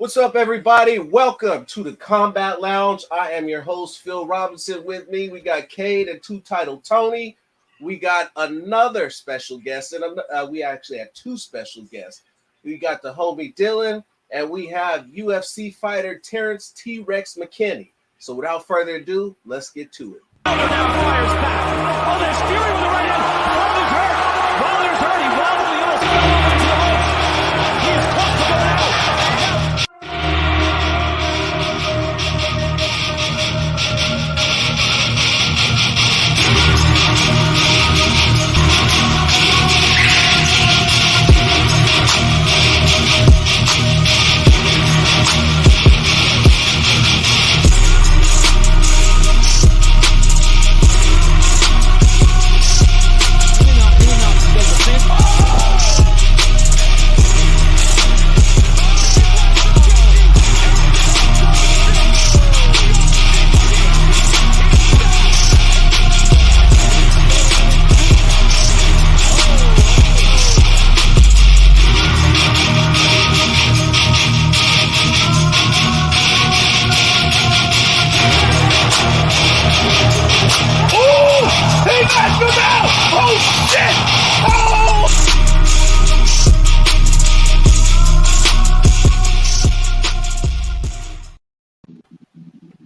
What's up, everybody? Welcome to the Combat Lounge. I am your host, Phil Robinson. With me, we got Cade and two-titled Tony. We got another special guest, and we actually have two special guests. We got the homie Dylan, and we have UFC fighter Terrance T-Rex McKinney. So without further ado, let's get to it. Now fires back. Oh, there's Fury with the right hand. Wilder's hurt. Wilder's hurt. He wobbled. He almost fell over into the ropes. He is close to going out.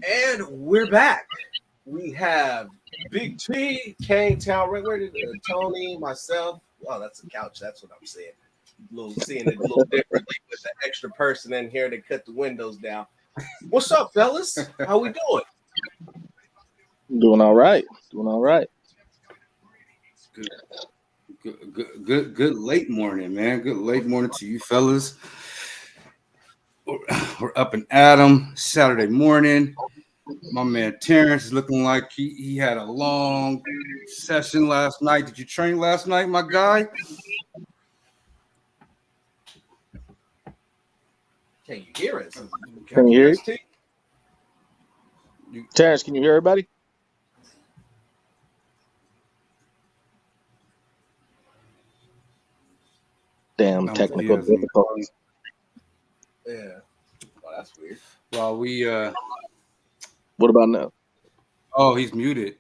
And we're back. We have Big T, Kane Town, where did Tony, myself. Oh, that's a couch. That's what I'm saying. Seeing it a little differently with the extra person in here to cut the windows down. What's up, fellas? How we doing? Doing all right. Good late morning, man. Good late morning to you fellas. We're up and at 'em Saturday morning. My man Terrance is looking like he had a long session last night. Did you train last night, my guy? Can you hear us? Can you hear us? Terrance, can you hear everybody? Damn technical difficulties. Yeah. Oh, that's weird. Well, What about now? Oh, he's muted.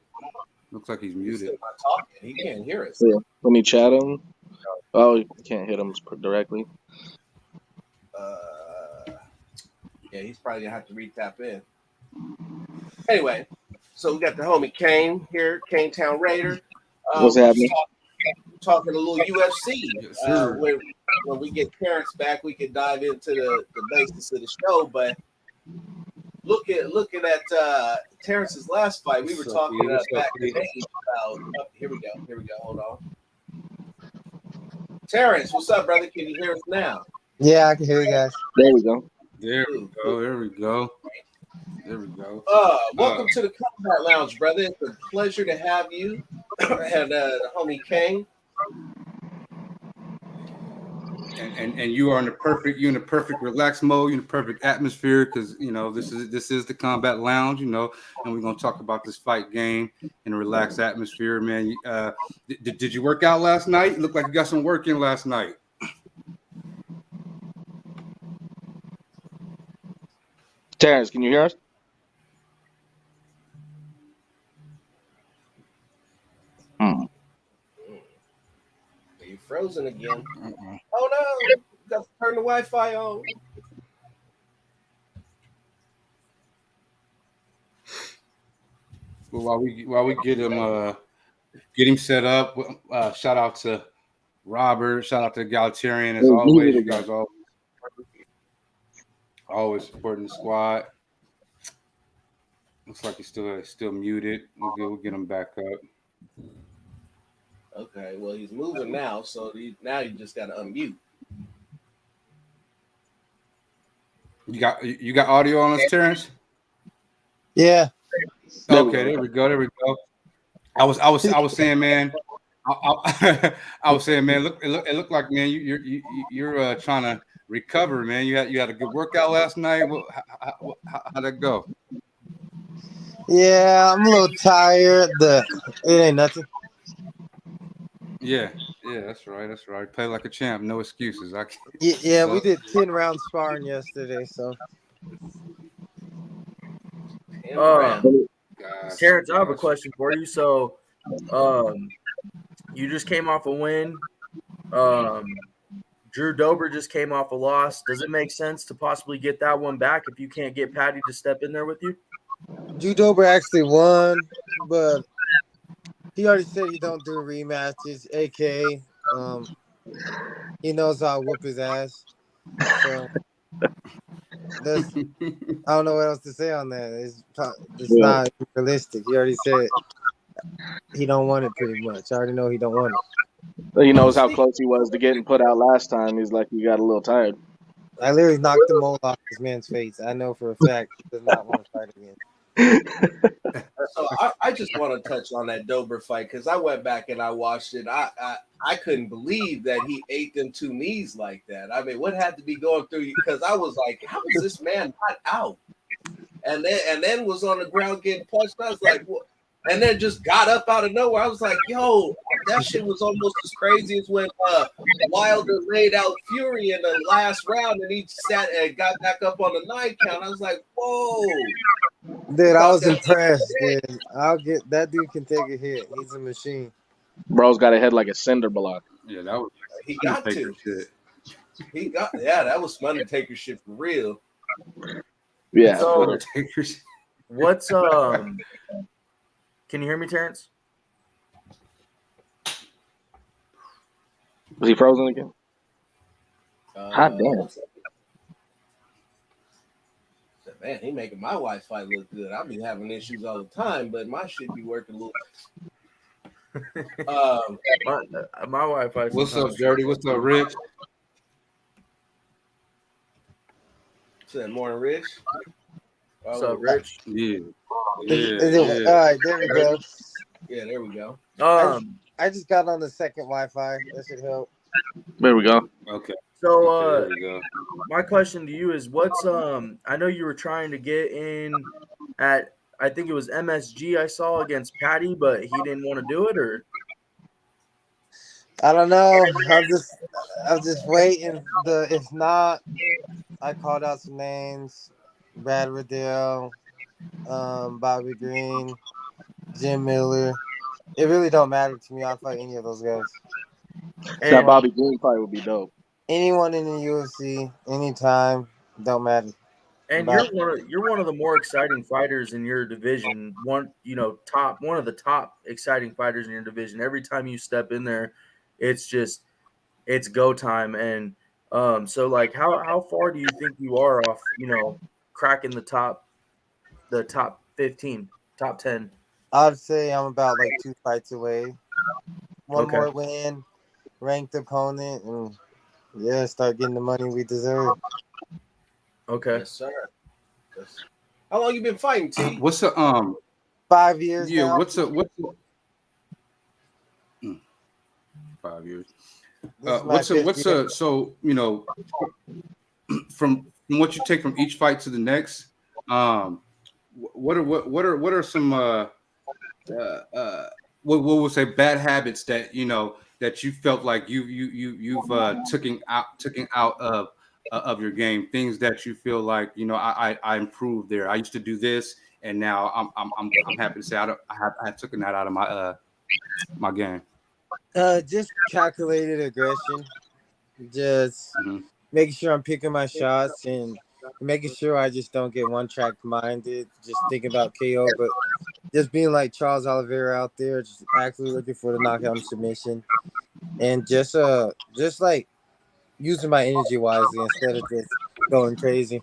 Looks like he's muted. He's not talking. He can't hear us. Yeah. Let me chat him. Oh, you can't hit him directly. Yeah, he's probably gonna have to re-tap in. Anyway, so we got the homie Kane here, Kane Town Raider. What's happening? Talking a little UFC. Yes, sir. When we get Terrance back, we can dive into the basis of the show. But looking at Terrance's last fight, we were talking back in the age about. Oh, here we go. Hold on. Terrance, what's up, brother? Can you hear us now? Yeah, I can hear you guys. There we go. There we go. Welcome to the Combat Lounge, brother. It's a pleasure to have you and the homie Kane. And you are in the perfect relaxed mode, you're in the perfect atmosphere, because this is the Combat Lounge, and we're gonna talk about this fight game in a relaxed atmosphere, man. Did you work out last night? It looked like you got some work in last night. Terrance, can you hear us? Are you frozen again? Oh no! You got to turn the Wi-Fi on. Well, while we get him set up, shout out to Robert, shout out to Egalitarian as always. You guys always supporting the squad. Looks like he's still muted. We'll get him back up. Okay, well he's moving now, so now you just got to unmute. You got audio on us, Terrance? Yeah. Okay, there we go. I was saying, man. I was saying, man. It looked like, man, you're trying to recover, man. You had a good workout last night. How'd that go? Yeah, I'm a little tired. It ain't nothing. Yeah. Yeah, that's right. That's right. Play like a champ. No excuses. I can't. Yeah, we So, did 10 rounds sparring yesterday, so 10 rounds. gosh, Terrance, I have a gosh. question for you. So, you just came off a win. Um, Drew Dober just came off a loss. Does it make sense to possibly get that one back if you can't get Patty to step in there with you? Drew Dober actually won, but he already said he don't do rematches, aka he knows how to whoop his ass. So that's I don't know what else to say on that. It's Yeah. not realistic. He already said he don't want it pretty much. I already know he don't want it. He knows how close he was to getting put out last time. He's like, he got a little tired. I literally knocked the mold off this man's face. I know for a fact he does not want to fight again. So I just want to touch on that Dober fight because I went back and I watched it. I couldn't believe that he ate them 2 knees like that. I mean, what had to be going through you? Because I was like, how is this man not out? And then was on the ground getting punched. I was like, what? And then just got up out of nowhere. I was like, yo, that shit was almost as crazy as when Wilder laid out Fury in the last round and he sat and got back up on the 9 count. I was like, whoa. Dude, I was impressed, dude. I'll get that dude can take a hit. He's a machine. Bro's got a head like a cinder block. Yeah, that was. He got to. Shit. That was Undertaker shit for real. Yeah. So- Undertaker's. What's Can you hear me, Terrance? Was he frozen again? Hot damn. Man, he making my Wi-Fi look good. I be having issues all the time, but my shit be working a little. My Wi-Fi. What's up, Dirty? What's up, Rich? Said morning, Rich. What's up, Rich? Yeah. All right, there we go. Yeah, there we go. I just got on the second Wi-Fi. That should help. There we go. Okay. So, there we go. my question to you is, what's I know you were trying to get in at, I think it was MSG I saw against Patty, but he didn't want to do it, or? I don't know. I'm just waiting. If not, I called out some names: Brad Riddell, Bobby Green, Jim Miller. It really don't matter to me. I'll fight any of those guys. That Bobby Green fight would be dope. Anyone in the UFC, anytime, don't matter. And you're one of the more exciting fighters in your division. One of the top exciting fighters in your division. Every time you step in there, it's go time. And so like how far do you think you are off, cracking the top 15, top 10? I'd say I'm about like 2 fights away. One Okay. more win, ranked opponent, and start getting the money we deserve. Okay. Yes, sir. How long you been fighting, T? What's the 5 years Yeah. now. What's the 5 years? This is my fifth year. So from what you take from each fight to the next, what are some what we'll say bad habits that that you felt like you've taken out of your game, things that you feel like I improved there. I used to do this, and now I'm happy to say I have taken that out of my my game. Just calculated aggression. Just making sure I'm picking my shots and making sure I just don't get one track minded, just thinking about KO, but just being like Charles Oliveira out there, just actually looking for the knockout and submission, and just like using my energy wisely instead of just going crazy.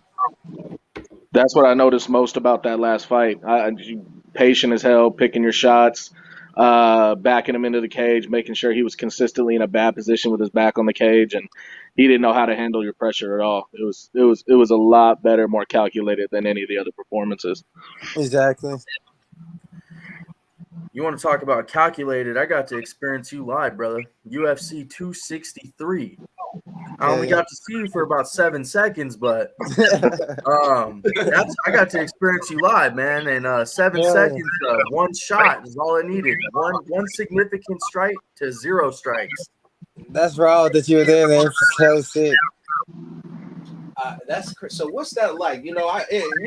That's what I noticed most about that last fight. You patient as hell, picking your shots, backing him into the cage, making sure he was consistently in a bad position with his back on the cage, and he didn't know how to handle your pressure at all. It was a lot better, more calculated than any of the other performances. Exactly. You want to talk about calculated? I got to experience you live, brother. UFC 263. I only got to see you for about 7 seconds, but I got to experience you live, man. And 7 seconds, one shot is all I needed. One significant strike to 0 strikes. That's raw that you were there, man. It's so sick. So. What's that like? We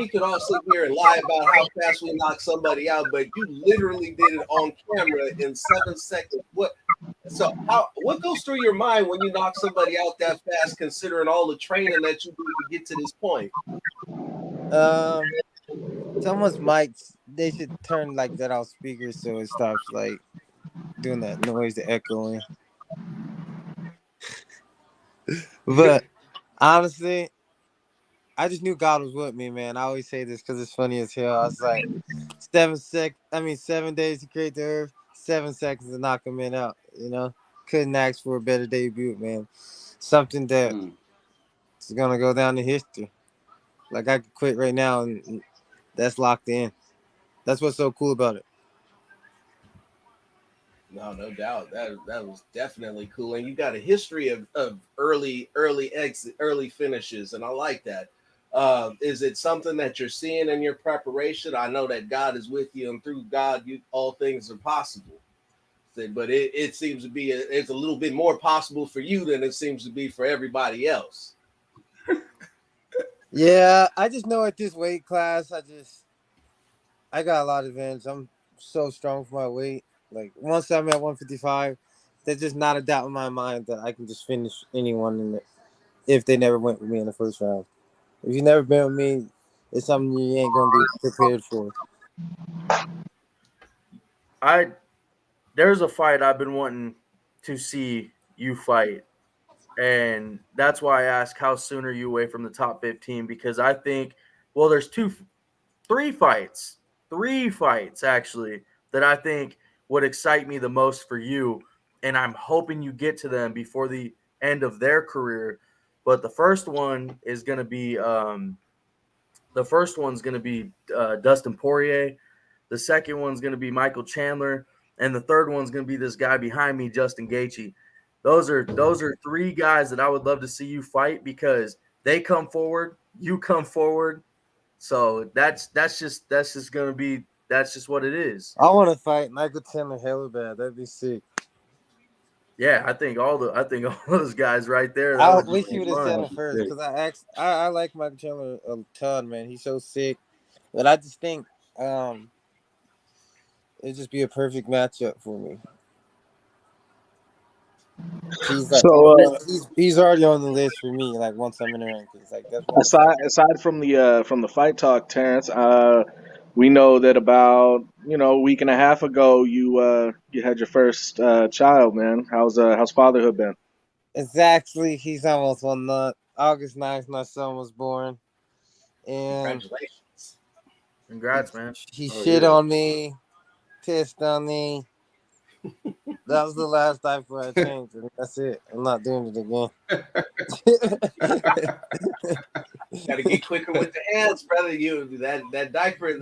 could all sit here and lie about how fast we knock somebody out, but you literally did it on camera in 7 seconds. What goes through your mind when you knock somebody out that fast, considering all the training that you do to get to this point? Someone's mics, they should turn like that off speakers so it stops like doing that noise, the echoing. But honestly, I just knew God was with me, man. I always say this because it's funny as hell. I was like, 7 days to create the earth, 7 seconds to knock a man out. Couldn't ask for a better debut, man. Something that is gonna go down in history. Like I could quit right now, and that's locked in. That's what's so cool about it. No doubt. That was definitely cool. And you got a history of early exit, early finishes, and I like that. Is it something that you're seeing in your preparation? I know that God is with you, and through God, all things are possible. But it seems to be it's a little bit more possible for you than it seems to be for everybody else. Yeah, I just know at this weight class, I got a lot of advantage. I'm so strong for my weight. Like once I'm at 155, there's just not a doubt in my mind that I can just finish anyone if they never went with me in the first round. If you never been with me, it's something you ain't gonna be prepared for. There's a fight I've been wanting to see you fight, and that's why I ask how soon are you away from the top 15? Because I think, well, there's three fights actually that I think would excite me the most for you, and I'm hoping you get to them before the end of their career. But the first one is going to be Dustin Poirier. The second one's going to be Michael Chandler, and the third one's going to be this guy behind me, Justin Gaethje. Those are three guys that I would love to see you fight because they come forward, you come forward. So that's just what it is. I want to fight Michael Chandler hella bad. That'd be sick. Yeah, I think all those guys right there. That I would wish be you would have said fun. it first because I like Michael Chandler a ton, man. He's so sick, but I just think it'd just be a perfect matchup for me. He's like So he's already on the list for me. Like once I'm in the rankings, like that's one. aside from the fight talk, Terrence, we know that about a week and a half ago you had your first child, man. How's fatherhood been? Exactly, he's almost 1 month. August 9th, my son was born, and Congratulations. Congrats, man. he Oh, shit yeah. on me, pissed on me. That was the last diaper I changed, and that's it. I'm not doing it again. Got to get quicker with the hands, brother. That diaper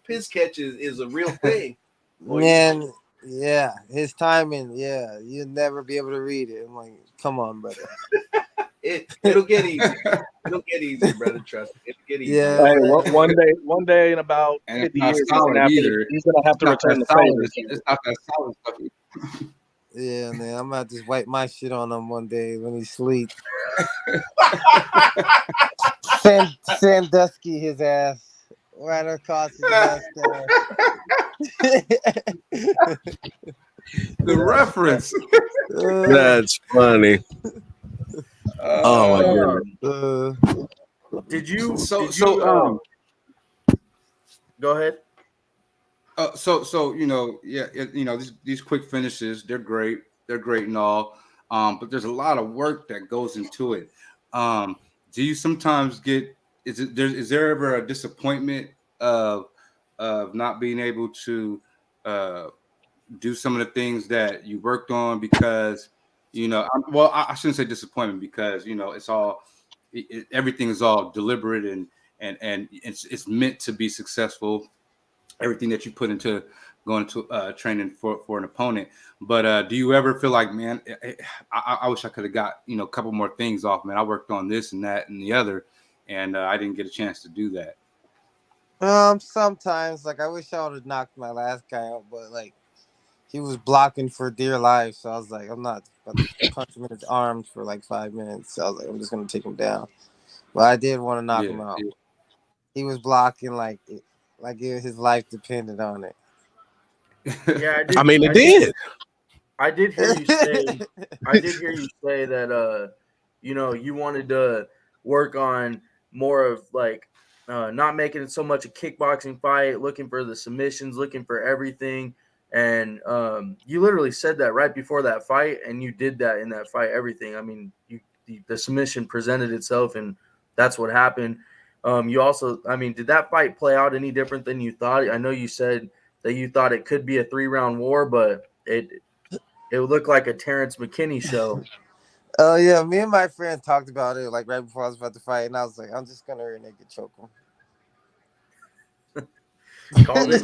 piss catch is a real thing. Man, yeah, his timing, yeah, you'll never be able to read it. I'm like, come on, brother. It'll get easy. It'll get easy, brother. Trust me. It'll get easy. Yeah, Hey, man. one day in about And 50 it's not years, solid either. he's gonna have It's to not return that the solid. favor. It's not that solid stuff. Yeah, man, I'm gonna just wipe my shit on him one day when he sleep. Sandusky his ass right across his mustache. The reference. That's funny. Oh my goodness. Did you? Go ahead. These quick finishes, they're great. They're great and all. But there's a lot of work that goes into it. Do you sometimes is there ever a disappointment of not being able to do some of the things that you worked on because I shouldn't say disappointment because it's all everything is all deliberate and it's meant to be successful. Everything that you put into going to training for an opponent. But do you ever feel like, man, I wish I could have got a couple more things off, man. I worked on this and that and the other, and I didn't get a chance to do that. Sometimes like I wish I would have knocked my last guy out, but like he was blocking for dear life. So I was like, I'm not about to punch him in his arms for like 5 minutes. So I was like, I'm just gonna take him down. But I did want to knock him out. He was blocking like his life depended on it. Yeah, I mean, it did. I did hear you say. I did hear you say that. You wanted to work on more of like not making it so much a kickboxing fight, looking for the submissions, looking for everything. And you literally said that right before that fight, and you did that in that fight. Everything. I mean, the submission presented itself, and that's what happened. You also, I mean, did that fight play out any different than you thought? I know you said that you thought it could be a 3-round war, but it would look like a Terrance Mckinney show. Oh yeah, me and my friend talked about it like right before I was about to fight, and I was like, I'm just gonna rear naked choke him. Called it.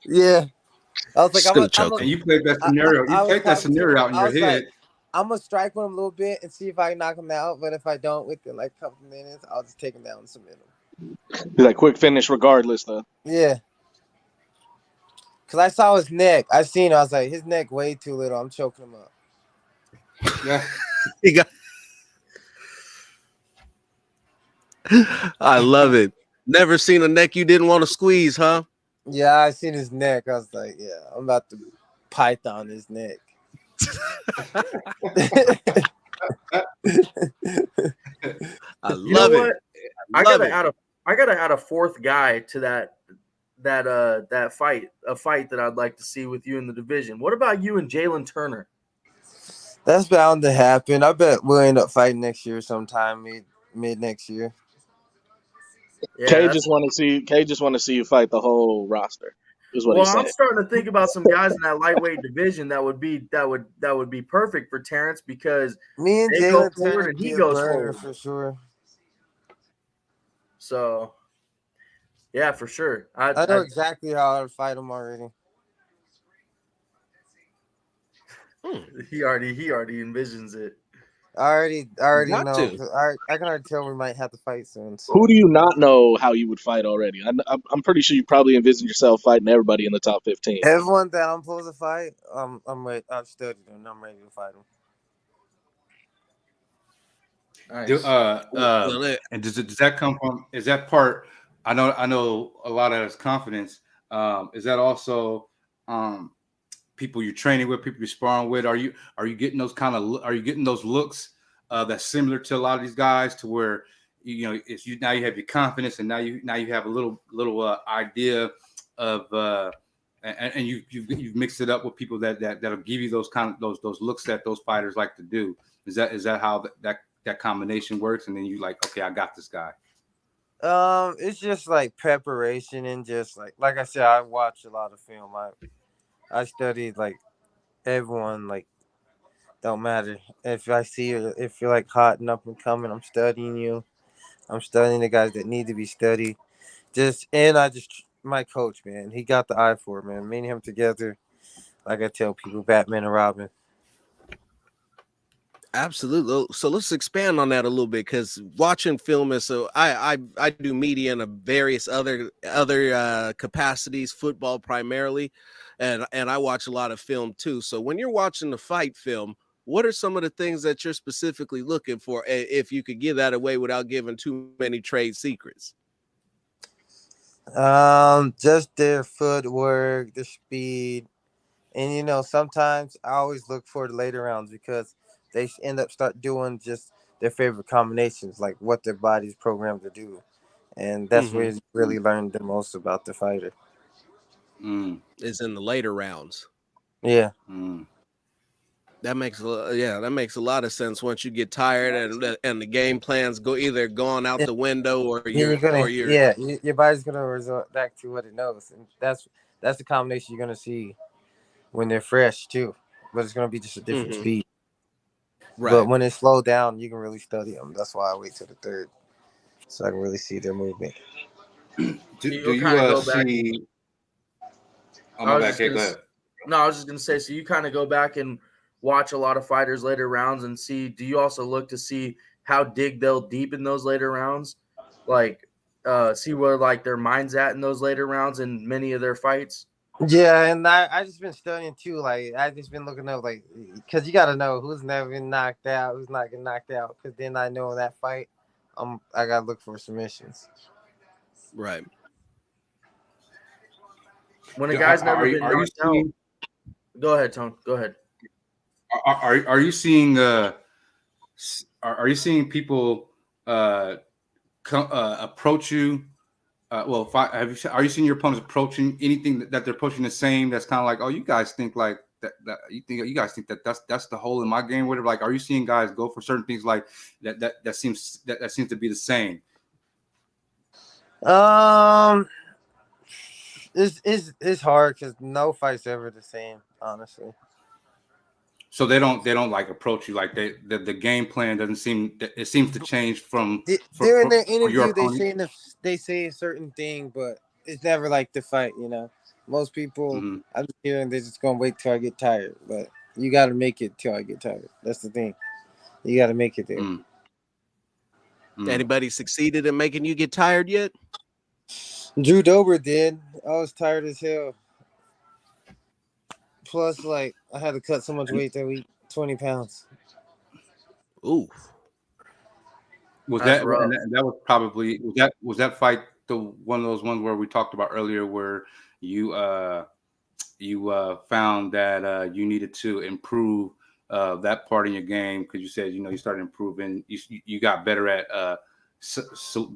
Yeah, I was like, Just gonna choke And him. you played that scenario. I You was played that talking to scenario him. out in I your was head. like, I'm gonna strike with him a little bit and see if I can knock him out. But if I don't within like a couple minutes, I'll just take him down and submit him. Be like quick finish regardless, though. Yeah, because I saw his neck. I seen it. I was like, his neck way too little. I'm choking him up. Yeah. He got. I love it. Never seen a neck you didn't want to squeeze, huh? Yeah, I seen his neck. I was like, yeah, I'm about to python his neck. I You know love what? it. I Love gotta add a fourth guy to that fight, a fight that I'd like to see with you in the division. What about you and Jalen Turner? That's bound to happen. I bet we'll end up fighting next year sometime, mid next year. Yeah, Cade just want to see you fight the whole roster. Is what well, he's I'm saying. starting to think about some guys in that lightweight division that would be perfect for Terrance because Me and they go Jalen forward Turner and he be a goes burner forward. for sure. So, yeah, for sure. I know exactly how I would fight him already. He already envisions it. I already Got know. to. I can already tell we might have to fight soon. So. Who do you not know how you would fight already? I'm pretty sure you probably envisioned yourself fighting everybody in the top 15. Everyone that I'm supposed to fight, I'm ready. I've studied them. I'm ready to fight them. Nice. And does that come from? Is that part? I know a lot of it's confidence. Is that also people you're training with, people you're sparring with? Are you getting those those looks that's similar to a lot of these guys to where it's you now you have your confidence and now you have a little idea of and you've mixed it up with people that'll give you those those looks that those fighters like to do. Is that how that combination works? And then you like, okay, I got this guy. It's just like preparation and just like I said, I watch a lot of film. I studied like everyone. Like, don't matter if I see you, if you're like hot and up and coming. I'm studying you. I'm studying the guys that need to be studied. My coach, man, he got the eye for it, man. Me and him together, like I tell people, Batman and Robin. Absolutely. So let's expand on that a little bit because watching film is so I do media in a various other capacities, football primarily, and I watch a lot of film too. So when you're watching the fight film, what are some of the things that you're specifically looking for? If you could give that away without giving too many trade secrets. Just their footwork, the speed, and sometimes I always look for the later rounds because they end up start doing just their favorite combinations, like what their body's programmed to do, and that's where you really learn the most about the fighter. Is in the later rounds. Yeah. That makes a lot of sense once you get tired and the game plans either gone out the window or your body's gonna resort back to what it knows, and that's the combination you're gonna see when they're fresh too, but it's gonna be just a different speed. Right. But when it's slowed down, you can really study them. That's why I wait till the third, so I can really see their movement. Do you go see? Oh my bad. Go ahead. No, I was just gonna say. So you kind of go back and watch a lot of fighters later rounds and see. Do you also look to see how they'll deep in those later rounds, like see where like their mind's at in those later rounds in many of their fights? Yeah, and I just been studying too. Like I just been looking up, like, because you got to know who's never been knocked out, who's not getting knocked out. Because then I know in that fight, I gotta look for submissions. Right. When a Yeah, guy's never been are you knocked out, seeing go ahead, Tone. Go ahead. are you seeing are you seeing people approach you? Well, are you seeing your opponents approaching anything that they're approaching the same? That's kind of like, oh, you guys think like that you guys think that's the hole in my game, whatever. Like, are you seeing guys go for certain things like that seems to be the same? Um, it's hard because no fight's ever the same, honestly. So they don't like approach you like the game plan doesn't seem, it seems to change from During their for your interview, opponent. they say a certain thing, but it's never like the fight. Most people, Mm-hmm. I'm just hearing they're just gonna wait till I get tired, but you got to make it till I get tired. That's the thing. You got to make it there. Mm-hmm. Anybody succeeded in making you get tired yet? Drew Dober did. I was tired as hell. Plus, like, I had to cut so much weight that week, 20 pounds. Ooh. Was That's that rough. and that was probably was that fight the one of those ones where we talked about earlier where you found that you needed to improve that part in your game because you said you started improving, you got better at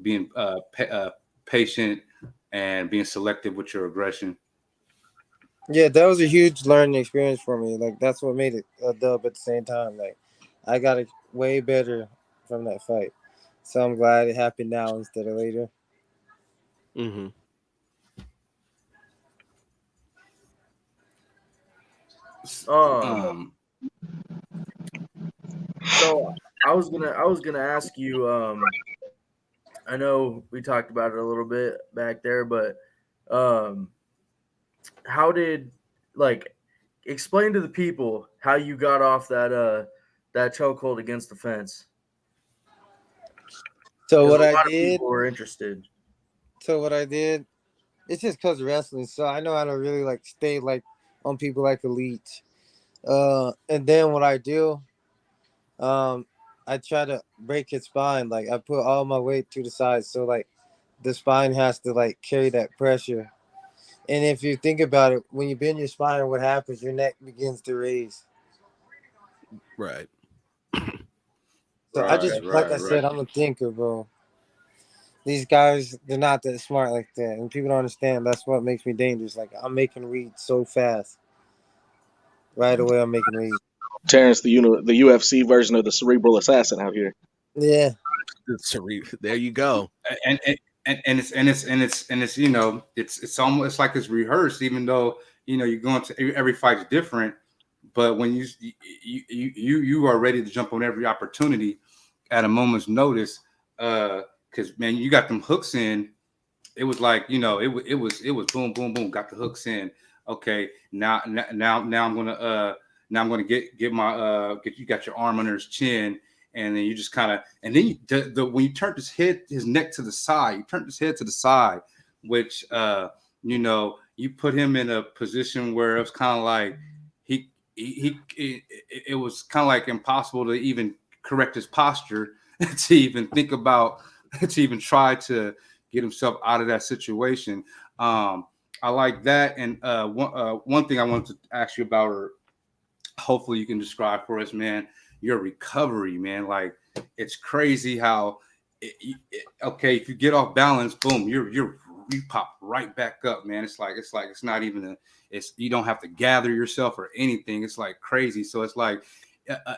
being patient and being selective with your aggression. Yeah, that was a huge learning experience for me. Like, that's what made it a dub at the same time. Like, I got it way better from that fight. So I'm glad it happened now instead of later. Mm-hmm. So I was gonna ask you. I know we talked about it a little bit back there, but how did explain to the people how you got off that chokehold against the fence? So Because what a I lot of did, people were interested. it's just because of wrestling. So I know how to really like stay like on people like a leech. And then what I do, I try to break his spine. Like, I put all my weight to the side, so like the spine has to like carry that pressure. And if you think about it, when you bend your spine, what happens? Your neck begins to raise. Right. So I just, like I said, I'm a thinker, bro. These guys, they're not that smart like that, and people don't understand. That's what makes me dangerous. Like, I'm making reads so fast. Right away, I'm making reads. Terrance, the UFC version of the cerebral assassin out here. Yeah. There you go. And it's it's almost like it's rehearsed, even though you're going to every fight's different, but when you are ready to jump on every opportunity at a moment's notice, because man, you got them hooks in. It was like it was boom boom boom, got the hooks in. Okay, now I'm gonna get my you got your arm under his chin. And then you just kind of, and then when you turned his neck to the side, you turned his head to the side, which you put him in a position where it was kind of like it was kind of like impossible to even correct his posture to even think about to even try to get himself out of that situation. I like that, and one thing I wanted to ask you about, or hopefully you can describe for us, man, your recovery, man. Like, it's crazy how okay, if you get off balance, boom, you pop right back up, man. It's not even you don't have to gather yourself or anything. It's like crazy. So it's like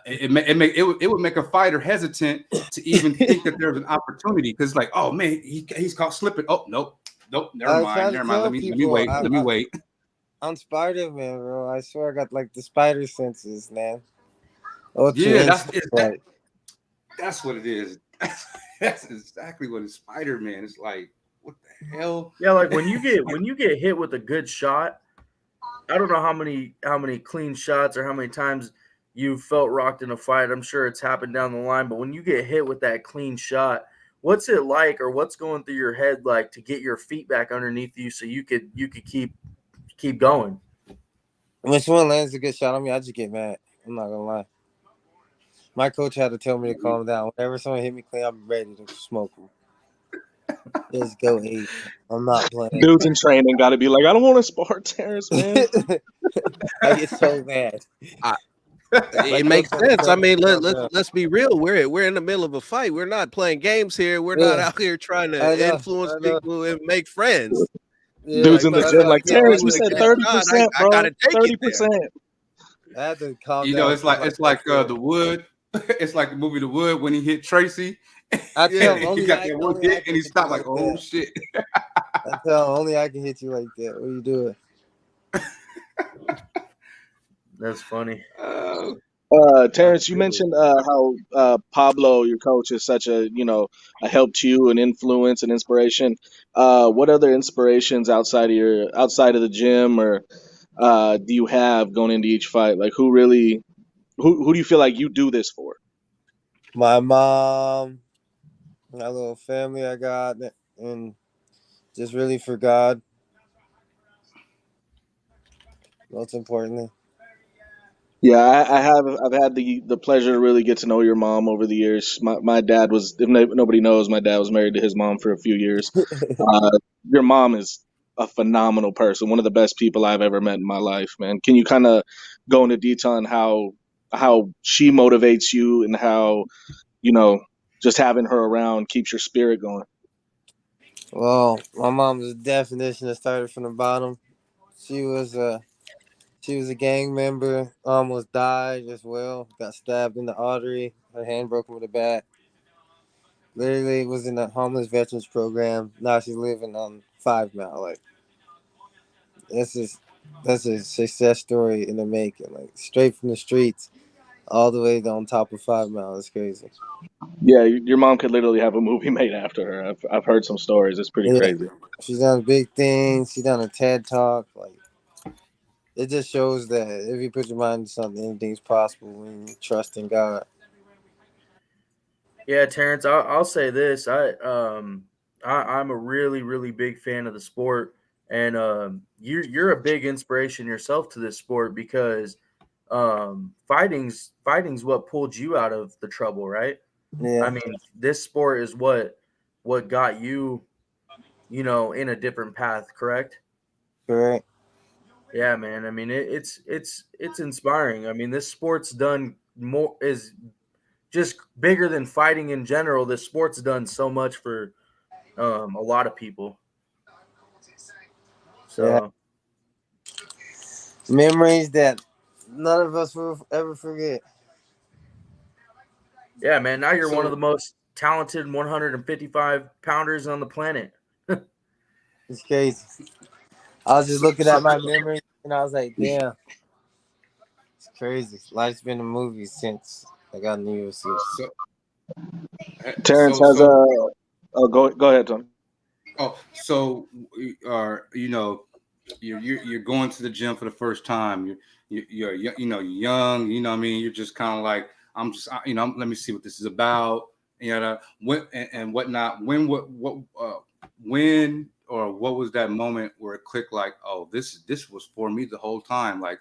it would make a fighter hesitant to even think that there's an opportunity, because like, oh man, he's caught slipping. Oh nope, never I try mind. to Let tell me people, wait. Let me wait. I'm Spider-Man, bro. I swear I got like the spider senses, man. Yeah, that's what it is. That's exactly what it's. Spider-Man. It's like, what the hell? Yeah, like when you get hit with a good shot, I don't know how many clean shots or how many times you felt rocked in a fight. I'm sure it's happened down the line, but when you get hit with that clean shot, what's it like, or what's going through your head like to get your feet back underneath you so you could keep keep going. When someone lands a good shot on me, I just get mad. I'm not gonna lie. My coach had to tell me to calm down. Whenever someone hit me clean, I'm ready to smoke them. Just go 8. I'm not playing. Dudes in training got to be like, I don't want to spar Terrance, man. I get so mad. It makes sense. I mean, let's be real. We're in the middle of a fight. We're not playing games here. We're not out here trying to influence people and make friends. Yeah, Dudes in the but gym like, hit me Terrance, you with a said good shot. 30%, I bro. gotta take it there. 30%. I had to calm You down. know, it's like The Wood. It's like the movie The Wood when he hit Tracy. I tell him He only got I that can one only I hit can and he hit stopped you like, like oh that. shit. I tell him only I can hit you like that. What are you doing? That's funny. Terrance, you mentioned how Pablo, your coach, is such a a help to you, an influence, an inspiration. What other inspirations outside of the gym or do you have going into each fight? Like who do you feel like you do this for? My mom, my little family I got, and just really for God. Most importantly. Yeah, I've had the pleasure to really get to know your mom over the years. My dad was, if nobody knows, my dad was married to his mom for a few years. Uh, your mom is a phenomenal person, one of the best people I've ever met in my life, man. Can you kind of go into detail on how she motivates you and how, you know, just having her around keeps your spirit going? Well, my mom's the definition that started from the bottom. She was a gang member, almost died as well. Got stabbed in the artery, her hand broken with a bat. Literally was in a homeless veterans program. Now she's living on 5 Mile. Like this is that's a success story in the making. Like straight from the streets all the way on top of 5 Mile. It's crazy. Yeah, your mom could literally have a movie made after her. I've heard some stories. It's pretty Yeah. crazy. She's done big things. She done a TED talk. Like it just shows that if you put your mind to something, anything's possible when you trust in God. Yeah, Terrence, I'll say this. I'm a really, really big fan of the sport, and you're a big inspiration yourself to this sport because fighting's what pulled you out of the trouble, right? I Yeah, mean, this sport is what got you, in a different path, correct? correct. Yeah, man. I mean, it's inspiring. I mean, this sport's done more is just bigger than fighting in general. This sport's done so much for a lot of people. Yeah, So memories that none of us will ever forget. yeah, man. Now you're one of So the most talented 155 pounders on the planet. It's crazy. I was just so looking so at my memories and I was like, damn, it's crazy. Life's been a movie since I got in the UFC. so Terrence so has so go ahead, Tony. oh so you're going to the gym for the first time. You're you're young. You know what I mean. You're just kind of like I'm just let me see what this is about. When and whatnot. When or what was that moment where it clicked? Like, oh, this was for me the whole time. Like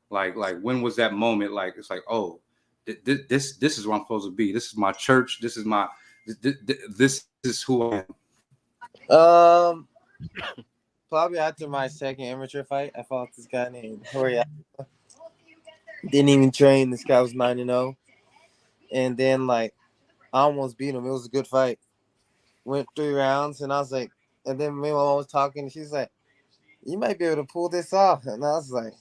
when was that moment? Like it's like, oh, this is where I'm supposed to be. This is my church. This is my this is who I am. Um, Probably after my second amateur fight, I fought this guy named Hori. Didn't even train. This guy was 9-0, and then like I almost beat him. It was a good fight. Went 3 rounds, and I was like, and then me and my mom was talking. And she's like, "You might be able to pull this off," and I was like,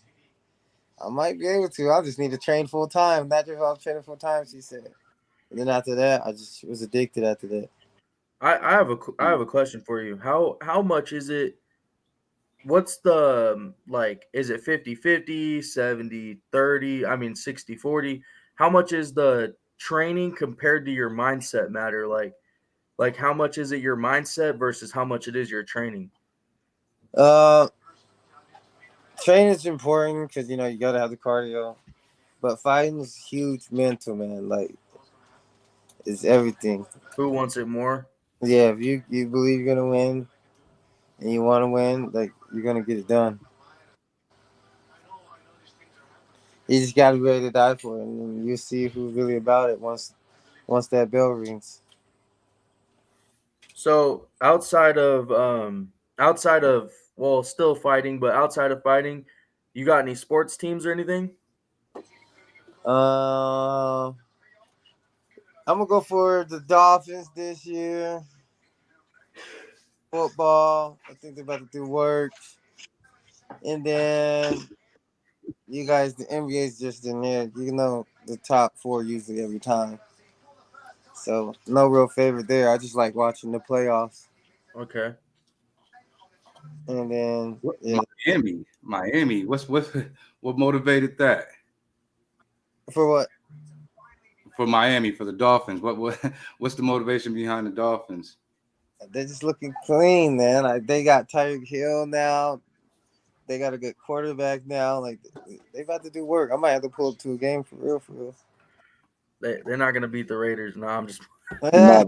"I might be able to. I just need to train full time." Not if I'm training full time, she said. And then after that, I just was addicted. After that, I have a question for you. How much is it? What's the like? Is it 50-50, 70-30? I mean 60-40. How much is the training compared to your mindset matter? Like how much is it your mindset versus how much it is your training? uh, training is important because you gotta have the cardio. But fighting is huge mental, man. Like it's everything. Who wants it more? Yeah, if you believe you're gonna win and you want to win, like you're gonna get it done. You just gotta be ready to die for it, and you see who's really about it once that bell rings. So outside of well, still fighting, but outside of fighting, you got any sports teams or anything? I'm gonna go for the Dolphins this year. Football, I think they're about to do work, and then you guys, the NBA's just in there. You know, the top four usually every time. So no real favorite there. I just like watching the playoffs, Okay. and then What? yeah, Miami. What motivated that for what? for Miami for the Dolphins? What's the motivation behind the Dolphins? They're just looking clean, man. Like they got Tyreek Hill now. They got a good quarterback now. Like they about to do work. I might have to pull up to a game for real, for real. They're not gonna beat the Raiders. No, I'm just No,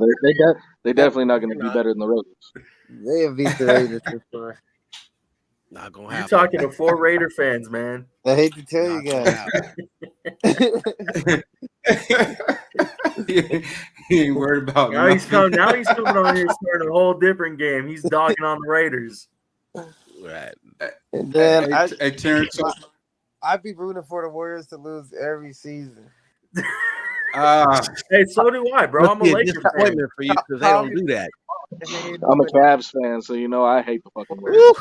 they definitely not going to be better than the Raiders. They have beat the Raiders for sure. Not gonna you're happen. talking to 4 Raider fans, man. I hate to tell Not you gonna guys. happen. He ain't worried about Now he's nothing. coming on here starting a whole different game. He's dogging on the Raiders. Right. And then Hey, Terrance. I'd be rooting for the Warriors to lose every season. Hey, so do I, bro. Must I'm a be a Lakers fan. disappointment for you because they don't do that. I'm a Cavs fan, so you know I hate the fucking Warriors. Woo.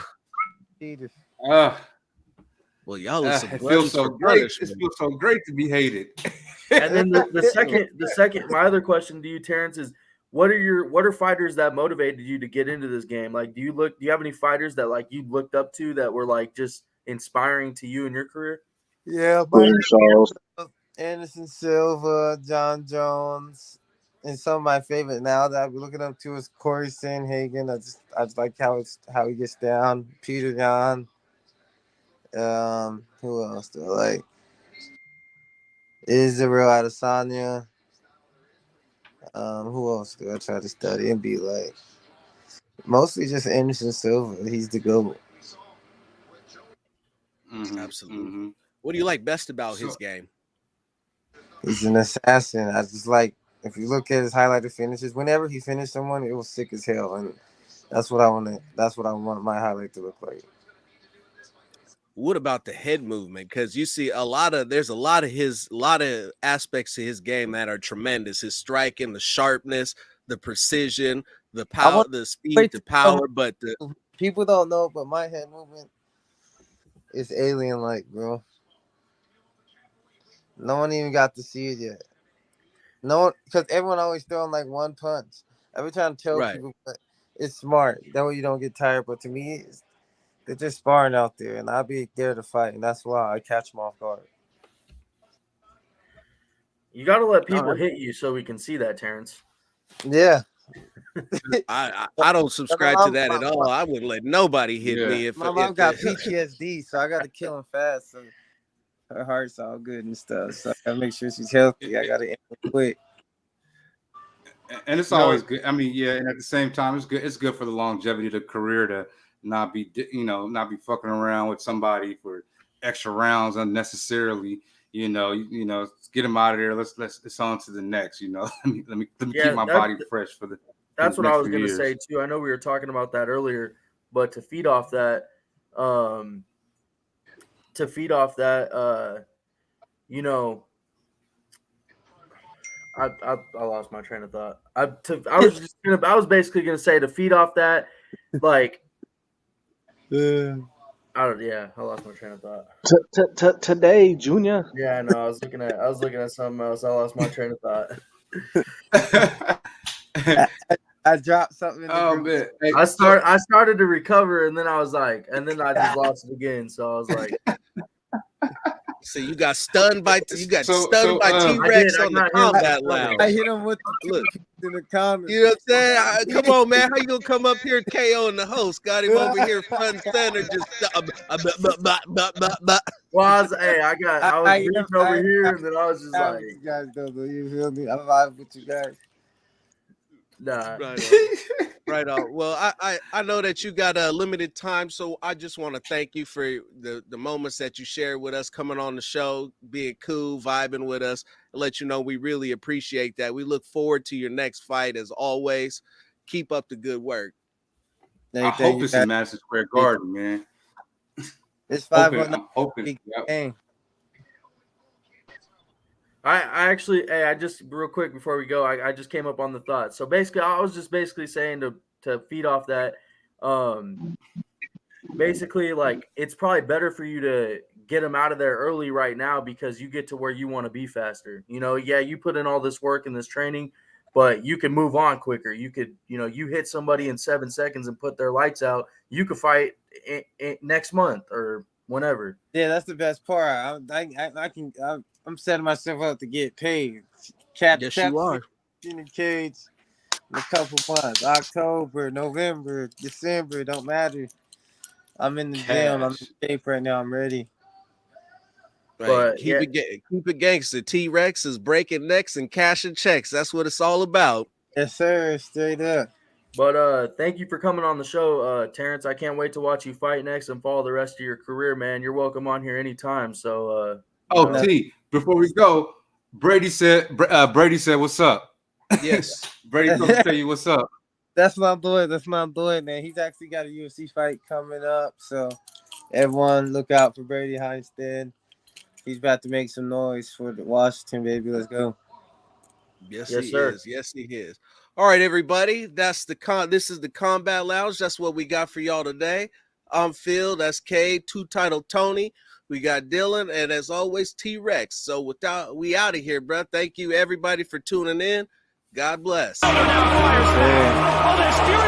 Well, y'all are some It brothers feels so for great. brothers, It man. feels so great to be hated. And then the second, my other question to you, Terrance, is what are fighters that motivated you to get into this game? Like, do you have any fighters that like you looked up to that were like just inspiring to you in your career? Yeah, Boom, Charles. Anderson Silva, John Jones, and some of my favorite now that I've been looking up to is Corey Sandhagen. I just like how he gets down. Peter Yan. Who else do I like? Israel Adesanya. Who else do I try to study and be like? Mostly just Anderson Silva. He's the GOAT. Absolutely. Mm-hmm. What do you like best about his game? He's an assassin. I just like if you look at his highlighted finishes, whenever he finished someone, it was sick as hell, and that's what I want my highlight to look like. What about the head movement? Because you see there's a lot of aspects to his game that are tremendous. His striking, the sharpness, the precision, the power, the speed, the power. But People don't know, but my head movement is alien-like, bro. No one even got to see it yet. No one, because everyone always throwing like one punch. Every time I tell people, but it's smart. That way you don't get tired. But to me, they're just sparring out there, and I'll be there to fight, and that's why I catch them off guard. You got to let people hit you so we can see that, Terrance. Yeah. I don't subscribe to that at all. I wouldn't let nobody hit me. If my mom got PTSD, so I got to kill him fast. So her heart's all good and stuff. So I got to make sure she's healthy. I got to end it quick. And it's always good. I mean, yeah, and at the same time, it's good. It's good for the longevity of the career to not be fucking around with somebody for extra rounds unnecessarily. You know, get him out of there. Let's it's on to the next. Let me keep my body fresh for the. That's what I was going to say too. I know we were talking about that earlier, but to feed off that, I lost my train of thought. I was basically going to say to feed off that, like, I lost my train of thought. Today, Junior. Yeah, no, I was looking at something else. I lost my train of thought. I dropped something. Man. Hey, I started to recover, and then I was like, and then I just lost it again. So I was like, so you got stunned by T-Rex on the combat lounge. I hit him with the in the comments. You know what I'm saying? Come on, man. How you gonna come up here KOing the host? Got him over here front and center, just Well, I was reaching over here, and then I was just like, "You guys don't know, you feel me? I'm vibing with you guys." Nah, Right on. Well, I know that you got a limited time, so I just want to thank you for the moments that you shared with us, coming on the show, being cool, vibing with us, and let you know we really appreciate that. We look forward to your next fight as always. Keep up the good work. I Thank hope you it's in guys. Madison Square Garden, man. It's I'm 509. hoping. Yep. Game. I actually, hey, I just real quick before we go, I just came up on the thought. So basically, I was just basically saying to feed off that, basically, like, it's probably better for you to get them out of there early right now because you get to where you want to be faster. You know, yeah, you put in all this work and this training, but you can move on quicker. You could, you hit somebody in 7 seconds and put their lights out. You could fight next month or whenever. Yeah, that's the best part. I'm setting myself up to get paid. Chapter You are. in the cage in a couple months. October, November, December, don't matter. I'm in the gym. I'm Cash. in shape right now. I'm ready. Right. But Keep it gangster. T-Rex is breaking necks and cashing checks. That's what it's all about. Yes, sir. Straight up. But thank you for coming on the show, Terrance. I can't wait to watch you fight next and follow the rest of your career, man. You're welcome on here anytime. So, T, before we go, Brady said, what's up? Yes. Brady told to tell you what's up. That's my boy. That's my boy, man. He's actually got a UFC fight coming up. So everyone look out for Brady Heinstead. He's about to make some noise for the Washington, baby. Let's go. Yes, Yes, he sir. is. Yes, he is. All right, everybody. This is the Combat Lounge. That's what we got for y'all today. I'm Phil. That's Cade. Two-title Tony. We got Dylan, and as always, T-Rex. So we out of here, bro. Thank you, everybody, for tuning in. God bless. Now fires back. Oh, there's Fury.